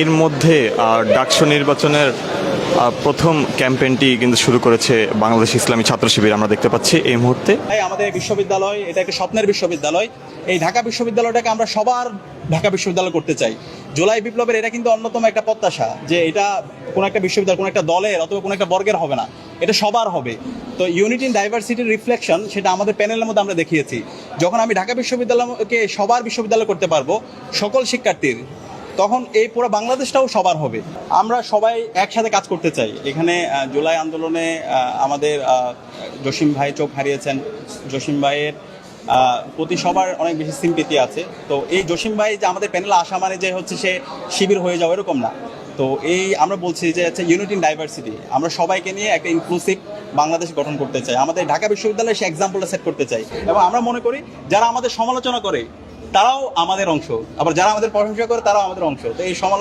এর মধ্যে ডাকসু নির্বাচনের প্রথম ক্যাম্পেইনটি কিন্তু শুরু করেছে বাংলাদেশ ইসলামী ছাত্র শিবির, আমরা দেখতে পাচ্ছি এই মুহূর্তে। আমাদের বিশ্ববিদ্যালয় এটা একটা স্বপ্নের বিশ্ববিদ্যালয়। এই ঢাকা বিশ্ববিদ্যালয়টাকে আমরা সবার ঢাকা বিশ্ববিদ্যালয় করতে চাই। জুলাই বিপ্লবের এটা কিন্তু অন্যতম একটা প্রত্যাশা যে এটা কোনো একটা বিশ্ববিদ্যালয় কোনো একটা দলের অথবা কোনো একটা বর্গের হবে না, এটা সবার হবে। তো ইউনিটি ইন ডাইভার্সিটির রিফ্লেকশন সেটা আমাদের প্যানেলের মধ্যে আমরা দেখিয়েছি। যখন আমি ঢাকা বিশ্ববিদ্যালয়কে সবার বিশ্ববিদ্যালয় করতে পারবো সকল শিক্ষার্থীর, তখন এই পুরো বাংলাদেশটাও সবার হবে। আমরা সবাই একসাথে কাজ করতে চাই। এখানে জুলাই আন্দোলনে আমাদের জসিম ভাই চোখ হারিয়েছেন। জসিম ভাইয়ের প্রতি সবার অনেক বেশি সিম্পেথি আছে। তো এই জসিম ভাই যে আমাদের প্যানেলে আসা মানে যে হচ্ছে সে শিবির হয়ে যাওয়া এরকম না। তো এই আমরা বলছি যে হচ্ছে ইউনিটি ইন ডাইভার্সিটি, আমরা সবাইকে নিয়ে একটা ইনক্লুসিভ বাংলাদেশ গঠন করতে চাই। আমাদের ঢাকা বিশ্ববিদ্যালয়ে সে এক্সাম্পলটা সেট করতে চাই। এবং আমরা মনে করি যারা আমাদের সমালোচনা করে তারাও আমাদের অংশ, আবার যারা আমাদের প্রশংসা করে তারাও আমাদের অংশ। তো এই সমালোচনা